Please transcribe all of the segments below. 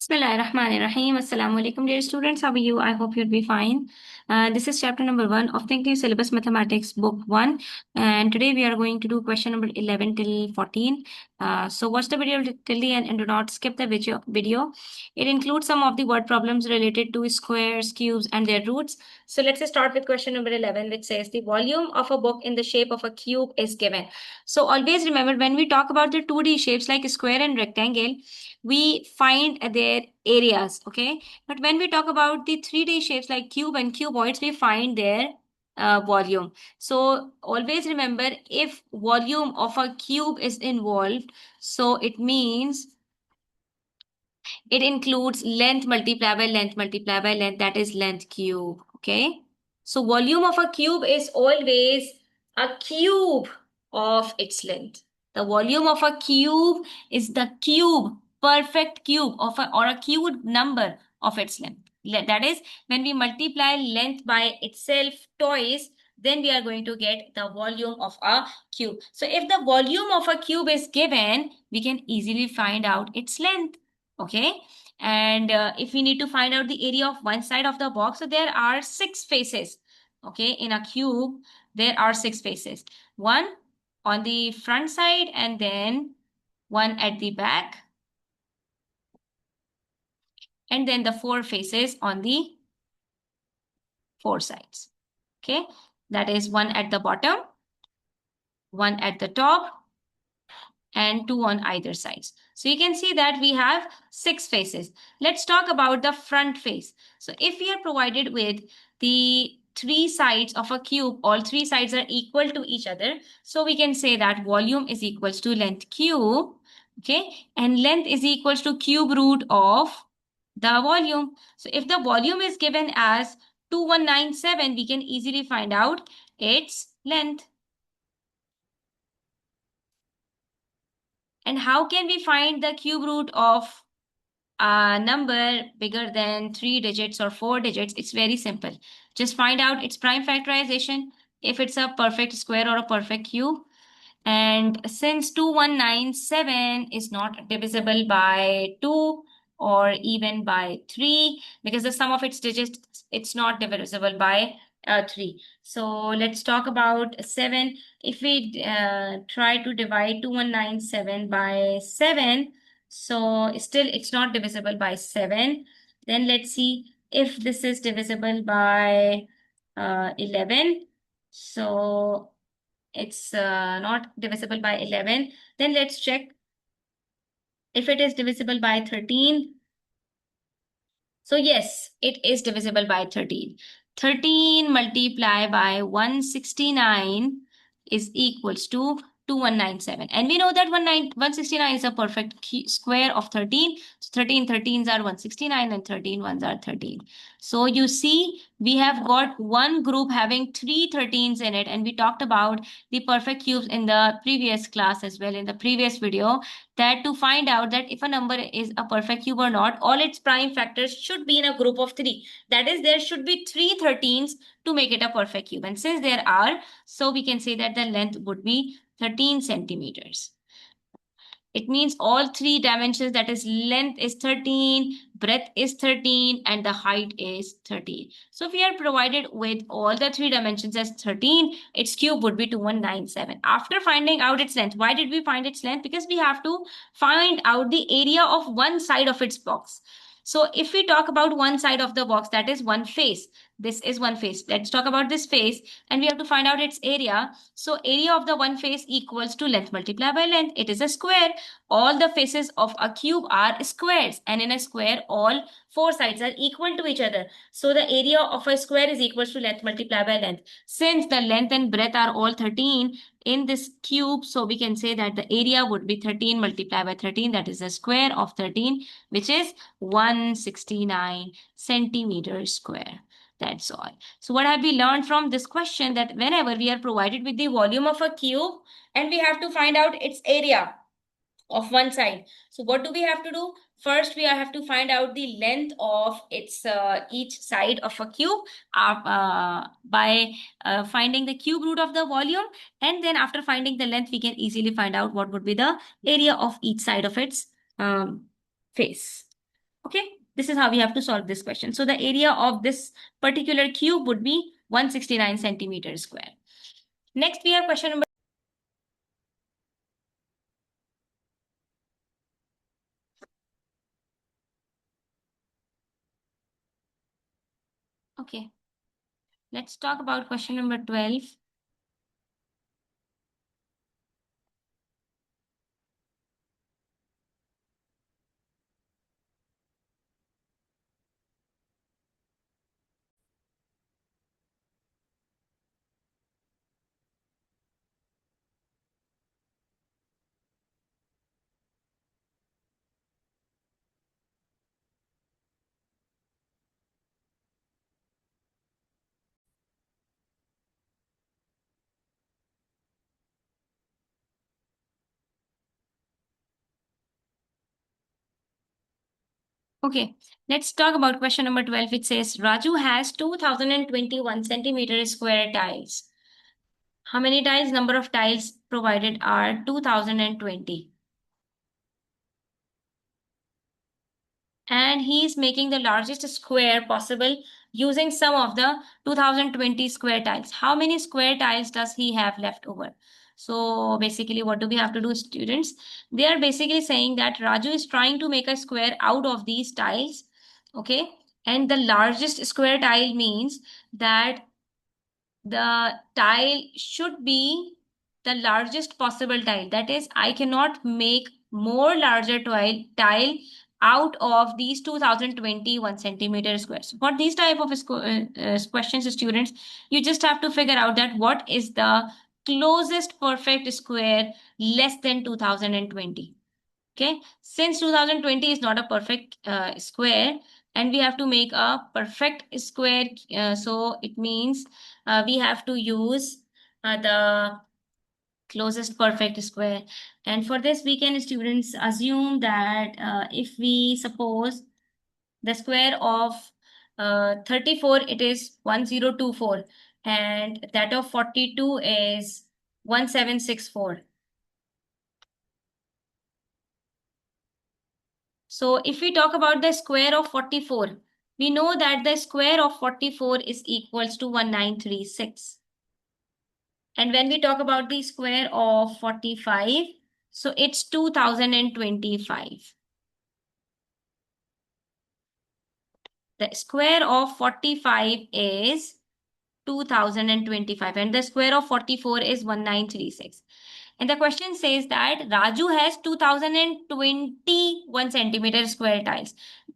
Bismillahirrahmanirrahim. Assalamu alaikum, dear students. How are you? I hope you'll be fine. This is chapter number 1 of Thinking Syllabus Mathematics, book 1. And today we are going to do question number 11 till 14. So watch the video till the end and do not skip the video. It includes some of the word problems related to squares, cubes, and their roots. So let's start with question number 11, which says the volume of a book in the shape of a cube is given. So always remember, when we talk about the 2D shapes like square and rectangle, we find their areas, okay? But when we talk about the 3D shapes like cube and cuboids, we find their volume. So always remember, if volume of a cube is involved, so it means it includes length multiplied by length multiplied by length, that is length cube, okay? So volume of a cube is always a cube of its length. The volume of a cube is the cube, perfect cube of or a cubed number of its length. That is, when we multiply length by itself twice, then we are going to get the volume of a cube. So if the volume of a cube is given, we can easily find out its length. Okay, and if we need to find out the area of one side of the box, so there are 6 faces. Okay, in a cube there are 6 faces, one on the front side and then one at the back, and then the 4 faces on the 4 sides. Okay, that is one at the bottom, one at the top, and 2 on either sides. So you can see that we have 6 faces. Let's talk about the front face. So if we are provided with the 3 sides of a cube, all 3 sides are equal to each other. So we can say that volume is equals to length cube, okay? And length is equals to cube root of the volume. So if the volume is given as 2197, we can easily find out its length. And how can we find the cube root of a number bigger than 3 digits or 4 digits? It's very simple. Just find out its prime factorization, if it's a perfect square or a perfect cube. And since 2197 is not divisible by 2 or even by 3, because the sum of its digits, it's not divisible by 3. So let's talk about 7. If we try to divide 2197 by 7, so still it's not divisible by 7. Then let's see if this is divisible by 11. So it's not divisible by 11. Then let's check if it is divisible by 13. So yes, it is divisible by 13. 13 multiplied by 169 is equals to 2197. And we know that 169 is a perfect square of 13. So 13 13s are 169 and 13 ones are 13. So you see, we have got one group having 3 13s in it. And we talked about the perfect cubes in the previous class as well, in the previous video, that to find out that if a number is a perfect cube or not, all its prime factors should be in a group of 3. That is, there should be 3 13s to make it a perfect cube. And since there are, so we can say that the length would be 13 centimeters. It means all 3 dimensions, that is length is 13, breadth is 13, and the height is 13. So if we are provided with all the 3 dimensions as 13, its cube would be 2197. After finding out its length, why did we find its length? Because we have to find out the area of one side of its box. So if we talk about one side of the box, that is one face. This is one face. Let's talk about this face, and we have to find out its area. So area of the one face equals to length multiplied by length. It is a square. All the faces of a cube are squares, and in a square, all 4 sides are equal to each other. So the area of a square is equals to length multiplied by length. Since the length and breadth are all 13 in this cube, so we can say that the area would be 13 multiplied by 13. That is a square of 13, which is 169 centimeters square. That's all. So what have we learned from this question? That whenever we are provided with the volume of a cube and we have to find out its area of one side. So what do we have to do? First, we have to find out the length of its each side of a cube by finding the cube root of the volume. And then after finding the length, we can easily find out what would be the area of each side of its face. Okay, this is how we have to solve this question. So the area of this particular cube would be 169 centimeters square. Next, we have question number. Okay, let's talk about question number 12. Okay, let's talk about question number 12, which says Raju has 2021 centimeter square tiles. How many tiles? Number of tiles provided are 2020. And he is making the largest square possible using some of the 2020 square tiles. How many square tiles does he have left over? So basically, what do we have to do, students? They are basically saying that Raju is trying to make a square out of these tiles. Okay. And the largest square tile means that the tile should be the largest possible tile. That is, I cannot make more larger tile out of these 2021 centimeter squares. For these type of questions, students, you just have to figure out that what is the closest perfect square less than 2020. Okay, since 2020 is not a perfect square, and we have to make a perfect square, so it means we have to use the closest perfect square. And for this, we can, students, assume that if we suppose the square of 34, it is 1024, and that of 42 is 1764. So if we talk about the square of 44, we know that the square of 44 is equals to 1936. And when we talk about the square of 45, so it's 2025. The square of 45 is 2025 and the square of 44 is 1936. And the question says that Raju has 2021 centimeter square tiles,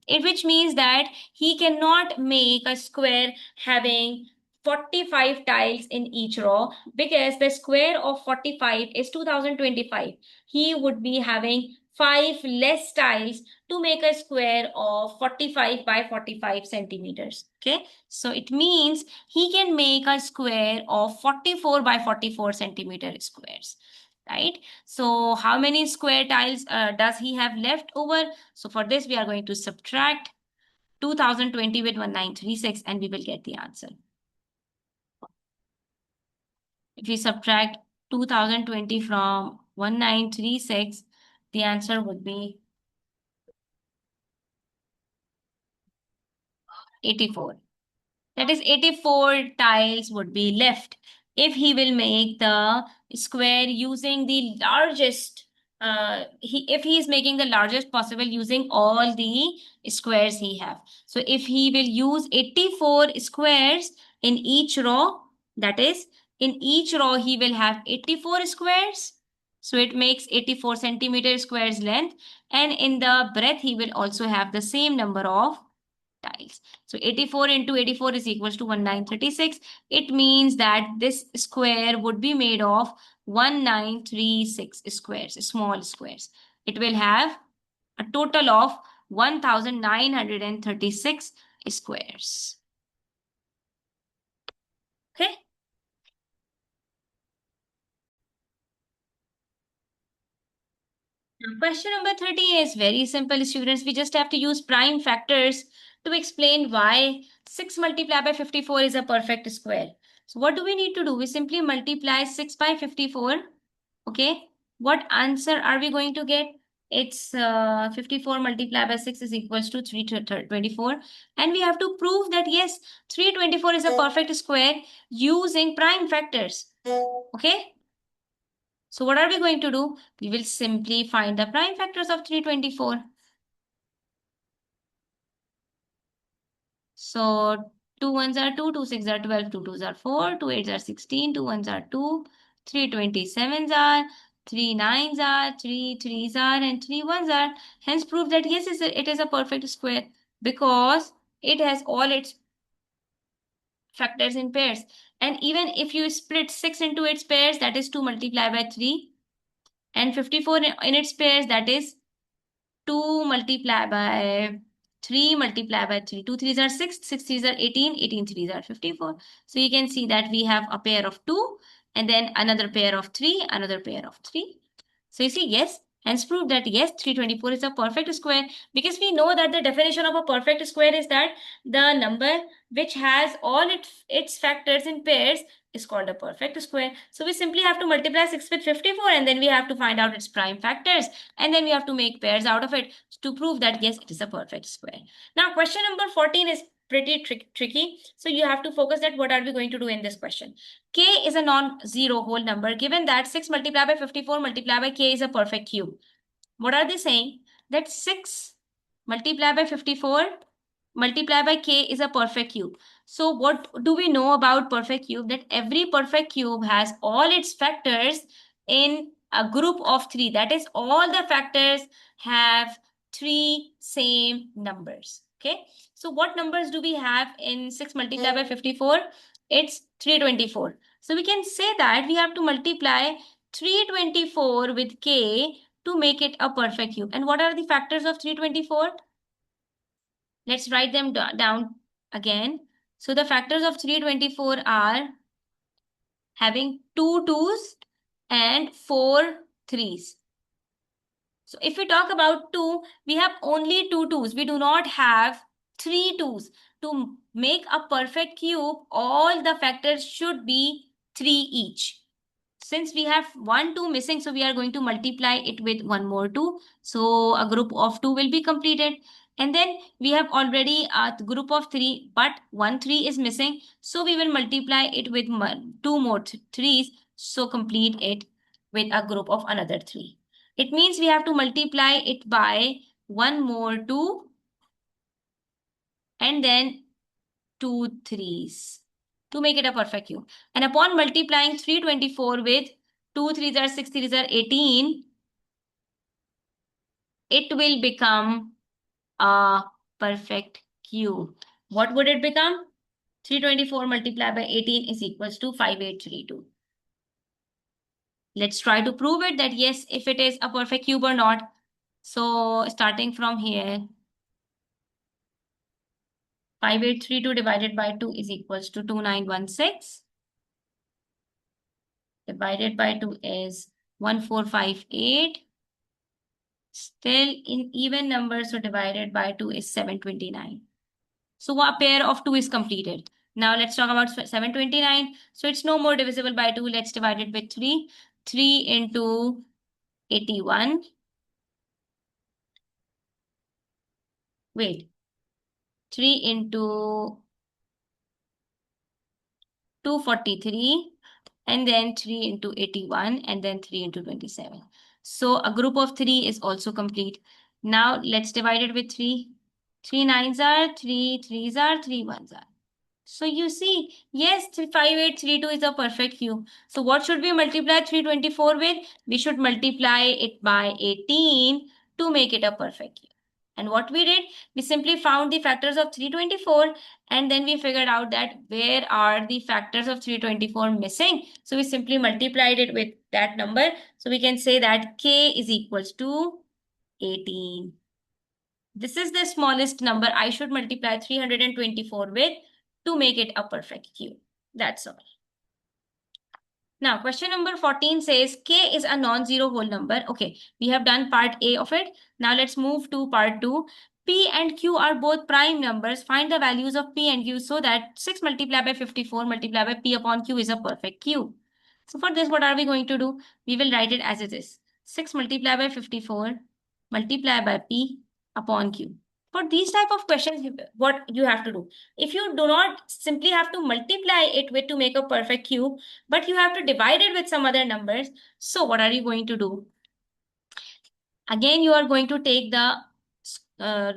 which means that he cannot make a square having 45 tiles in each row because the square of 45 is 2025. He would be having 5 less tiles to make a square of 45 by 45 centimeters. Okay, so it means he can make a square of 44 by 44 centimeter squares, right? So how many square tiles does he have left over? So for this, we are going to subtract 2020 with 1936 and we will get the answer. If we subtract 2020 from 1936, the answer would be 84. That is 84 tiles would be left if he will make the square using the largest, if he is making the largest possible using all the squares he have. So if he will use 84 squares in each row, that is, in each row he will have 84 squares. So it makes 84 centimeter squares length, and in the breadth he will also have the same number of tiles. So 84 into 84 is equals to 1936. It means that this square would be made of 1936 squares, small squares. It will have a total of 1936 squares. Okay. Question number 30 is very simple, students. We just have to use prime factors to explain why 6 multiplied by 54 is a perfect square. So what do we need to do? We simply multiply 6 by 54. Okay. What answer are we going to get? It's 54 multiplied by 6 is equals to 324. And we have to prove that yes, 324 is a perfect square using prime factors. Okay. So what are we going to do? We will simply find the prime factors of 324. So 2 ones are 2, 2 6 are 12, 2 twos are 4, 2 8s are 16, 2 ones are 2, 3 27s are, 3 9s are, 3 3s are, and 3 ones are. Hence prove that yes, it is a perfect square because it has all its factors in pairs. And even if you split 6 into its pairs, that is 2 multiplied by 3, and 54 in its pairs, that is 2 multiplied by 3 multiplied by 3. 2 threes are 6, 6 threes are 18, 18 threes are 54. So you can see that we have a pair of 2 and then another pair of 3, another pair of 3. So you see, yes, hence prove that yes, 324 is a perfect square because we know that the definition of a perfect square is that the number which has all its factors in pairs is called a perfect square. So we simply have to multiply 6 with 54 and then we have to find out its prime factors and then we have to make pairs out of it to prove that yes, it is a perfect square. Now question number 14 is pretty tricky. So you have to focus that what are we going to do in this question. K is a non-zero whole number given that 6 multiplied by 54 multiplied by k is a perfect cube. What are they saying? That 6 multiplied by 54 multiplied by k is a perfect cube. So what do we know about perfect cube? That every perfect cube has all its factors in a group of 3. That is, all the factors have 3 same numbers. Okay. So what numbers do we have in 6 multiplied by 54? It's 324. So we can say that we have to multiply 324 with k to make it a perfect cube. And what are the factors of 324? Let's write them down again. So the factors of 324 are having 2 twos and 4 threes. So if we talk about 2, we have only 2 twos. We do not have 3 twos. To make a perfect cube, all the factors should be 3 each. Since we have 1 2 missing, so we are going to multiply it with one more 2. So a group of 2 will be completed. And then we have already a group of 3, but 1 3 is missing. So we will multiply it with 2 more 3s. So complete it with a group of another 3. It means we have to multiply it by one more 2 and then 2 threes to make it a perfect cube. And upon multiplying 324 with 2 threes are 6 threes are 18, it will become a perfect cube. What would it become? 324 multiplied by 18 is equals to 5832. Let's try to prove it that yes, if it is a perfect cube or not. So starting from here, 5832 divided by 2 is equals to 2916. Divided by 2 is 1458. Still in even numbers, so divided by 2 is 729. So a pair of 2 is completed. Now let's talk about 729. So it's no more divisible by 2. Let's divide it with 3. 3 into 81. Wait. 3 into 243. And then 3 into 81. And then 3 into 27. So a group of 3 is also complete. Now let's divide it with 3. 3 nines are, 3 threes are, 3 ones are. So you see, yes, 5832 is a perfect cube. So what should we multiply 324 with? We should multiply it by 18 to make it a perfect cube. And what we did, we simply found the factors of 324 and then we figured out that where are the factors of 324 missing. So we simply multiplied it with that number. So we can say that k is equals to 18. This is the smallest number I should multiply 324 with to make it a perfect cube. That's all. Now, question number 14 says k is a non-zero whole number. Okay, we have done part A of it. Now let's move to part 2. P and Q are both prime numbers. Find the values of P and Q so that 6 multiplied by 54 multiplied by P upon Q is a perfect cube. So for this, what are we going to do? We will write it as it is. 6 multiplied by 54 multiply by P upon Q. For these type of questions, what you have to do, if you do not simply have to multiply it with to make a perfect cube, but you have to divide it with some other numbers. So what are you going to do? Again, you are going to take the uh,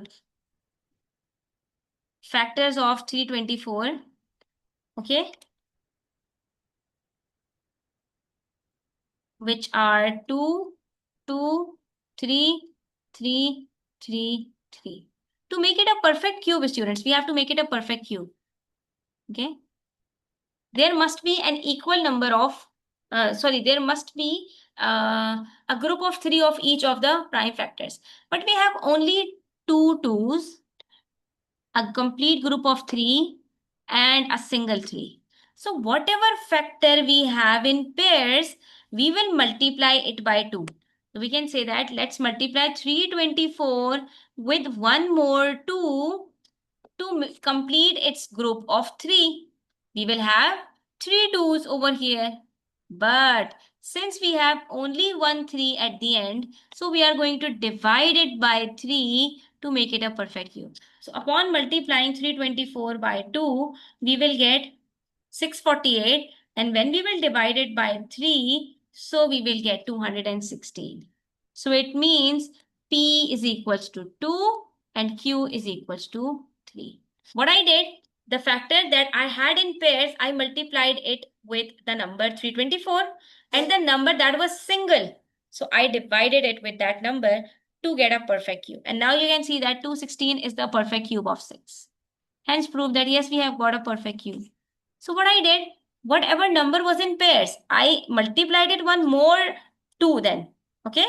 factors of 324. Okay, which are 2, 2, 3, 3, 3, 3. To make it a perfect cube, students, we have to make it a perfect cube. Okay. There must be an equal number of, there must be a group of 3 of each of the prime factors. But we have only 2 2's, a complete group of 3, and a single 3. So whatever factor we have in pairs, we will multiply it by 2. So we can say that let's multiply 324 with one more 2 to complete its group of 3. We will have 3 2's over here. But since we have only one 3 at the end, so we are going to divide it by 3 to make it a perfect cube. So upon multiplying 324 by 2, we will get 648. And when we will divide it by 3, so we will get 216. So it means P is equals to 2 and Q is equals to 3. What I did, the factor that I had in pairs, I multiplied it with the number 324 and the number that was single. So I divided it with that number to get a perfect cube. And now you can see that 216 is the perfect cube of 6. Hence prove that yes, we have got a perfect cube. So what I did, whatever number was in pairs, I multiplied it one more 2 then. Okay.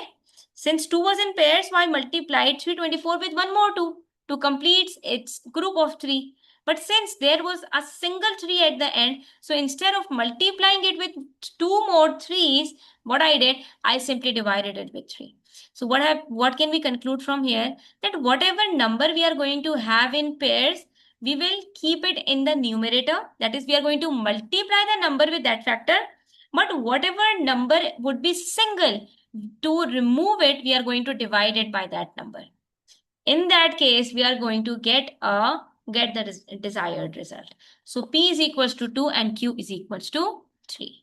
Since 2 was in pairs, so I multiplied 324 with one more 2 to complete its group of 3. But since there was a single 3 at the end, so instead of multiplying it with 2 more 3's, what I did, I simply divided it with 3. So what can we conclude from here? That whatever number we are going to have in pairs, we will keep it in the numerator. That is, we are going to multiply the number with that factor. But whatever number would be single, to remove it, we are going to divide it by that number. In that case, we are going to get the desired result. So P is equals to 2 and Q is equals to 3.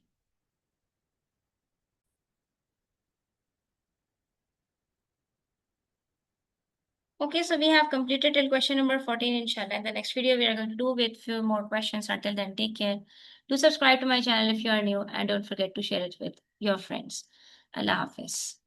Okay, so we have completed till question number 14, inshallah. In the next video, we are going to do with few more questions. Until then, take care. Do subscribe to my channel if you are new and don't forget to share it with your friends. Allah Hafiz.